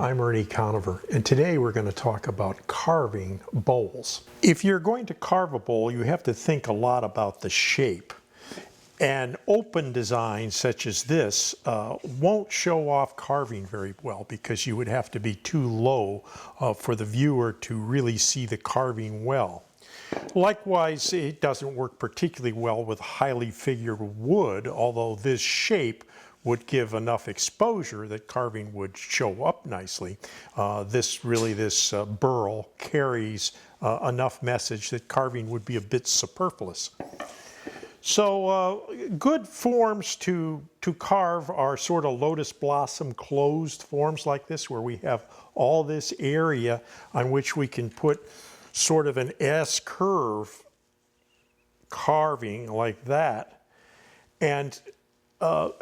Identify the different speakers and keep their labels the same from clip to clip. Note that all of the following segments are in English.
Speaker 1: I'm Ernie Conover, and today we're going to talk about carving bowls. If you're going to carve a bowl, you have to think a lot about the shape. An open design such as this won't show off carving very well because you would have to be too low for the viewer to really see the carving well. Likewise, it doesn't work particularly well with highly figured wood, although this shape would give enough exposure that carving would show up nicely. This burl carries enough message that carving would be a bit superfluous. So good forms to carve are sort of lotus blossom closed forms like this, where we have all this area on which we can put sort of an S curve carving like that, and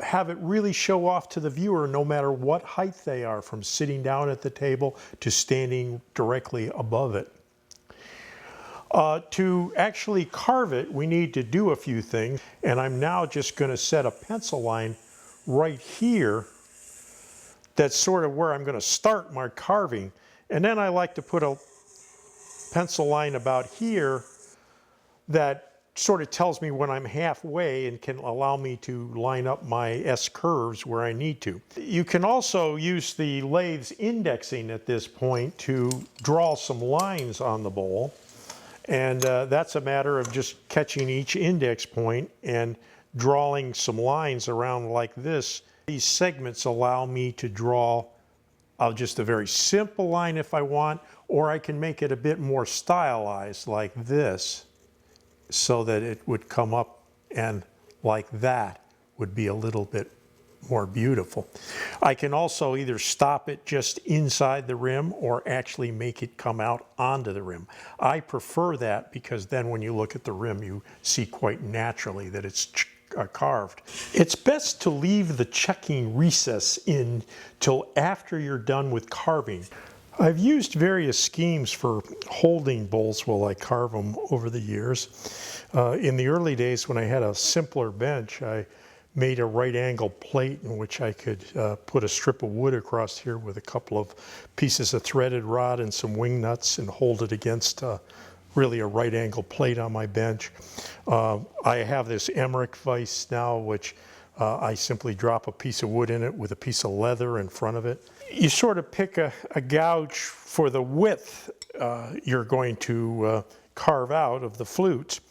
Speaker 1: have it really show off to the viewer no matter what height they are, from sitting down at the table to standing directly above it. To actually carve it, we need to do a few things, and I'm now just going to set a pencil line right here. That's sort of where I'm going to start my carving, and then I like to put a pencil line about here that sort of tells me when I'm halfway and can allow me to line up my S curves where I need to. You can also use the lathe's indexing at this point to draw some lines on the bowl. And that's a matter of just catching each index point and drawing some lines around like this. These segments allow me to draw just a very simple line if I want, or I can make it a bit more stylized like this, so that it would come up and like that would be a little bit more beautiful. I can also either stop it just inside the rim or actually make it come out onto the rim. I prefer that because then when you look at the rim, you see quite naturally that it's carved. It's best to leave the checking recess in till after you're done with carving. I've used various schemes for holding bowls while I carve them over the years. In the early days when I had a simpler bench, I made a right angle plate in which I could put a strip of wood across here with a couple of pieces of threaded rod and some wing nuts and hold it against really a right angle plate on my bench. I have this Emmerich vise now, which I simply drop a piece of wood in it with a piece of leather in front of it. You sort of pick a gouge for the width you're going to carve out of the flutes.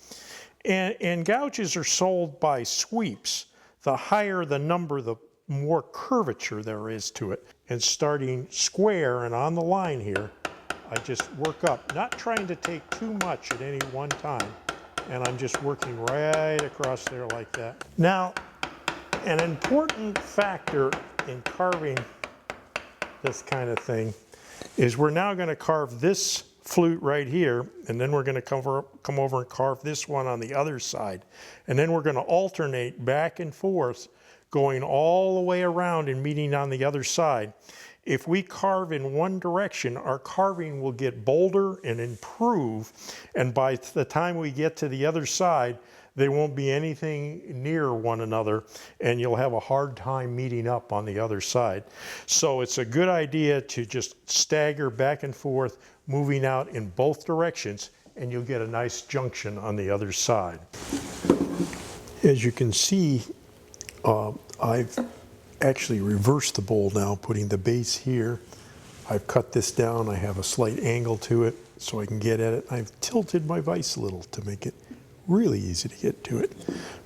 Speaker 1: And gouges are sold by sweeps. The higher the number, the more curvature there is to it. And starting square and on the line here, I just work up, not trying to take too much at any one time. And I'm just working right across there like that. Now, an important factor in carving this kind of thing is we're now going to carve this flute right here, and then we're going to come over and carve this one on the other side, and then we're going to alternate back and forth, going all the way around and meeting on the other side. If we carve in one direction, our carving will get bolder and improve, and by the time we get to the other side, they won't be anything near one another, and you'll have a hard time meeting up on the other side. So it's a good idea to just stagger back and forth, moving out in both directions, and you'll get a nice junction on the other side. As you can see, I've actually reversed the bowl now, putting the base here. I've cut this down. I have a slight angle to it so I can get at it. I've tilted my vise a little to make it really easy to get to it.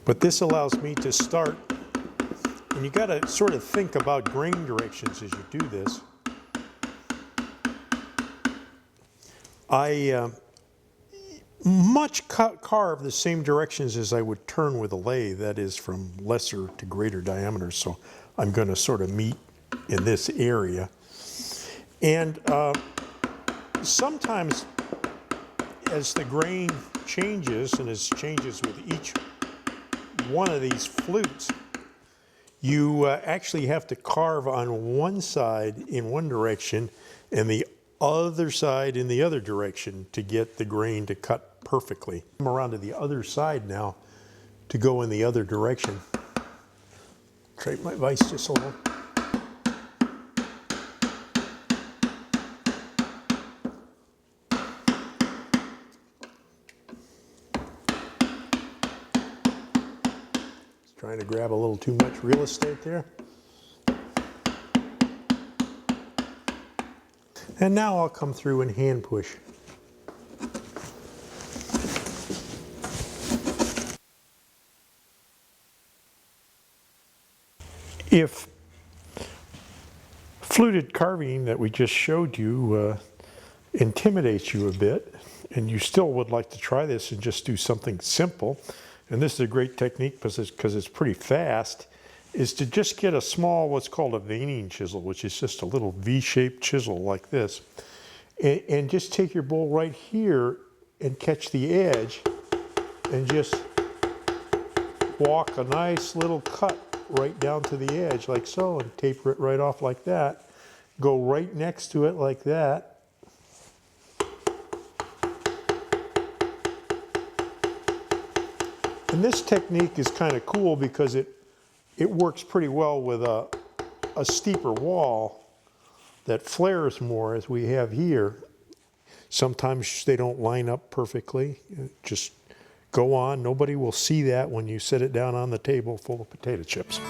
Speaker 1: But this allows me to start, and you got to sort of think about grain directions as you do this. I carve the same directions as I would turn with a lathe, that is from lesser to greater diameter. So I'm going to sort of meet in this area. And sometimes as the grain changes, and as changes with each one of these flutes, you actually have to carve on one side in one direction and the other side in the other direction to get the grain to cut perfectly. I'm around to the other side now to go in the other direction. Straighten my vise just a little. Trying to grab a little too much real estate there. And now I'll come through and hand push. If fluted carving that we just showed you intimidates you a bit, and you still would like to try this and just do something simple, and this is a great technique because it's pretty fast, is to just get a small, what's called a veining chisel, which is just a little V-shaped chisel like this, and just take your bowl right here and catch the edge and just walk a nice little cut right down to the edge like so, and taper it right off like that. Go right next to it like that. And this technique is kind of cool because it works pretty well with a steeper wall that flares more, as we have here. Sometimes they don't line up perfectly. Just go on. Nobody will see that when you set it down on the table full of potato chips.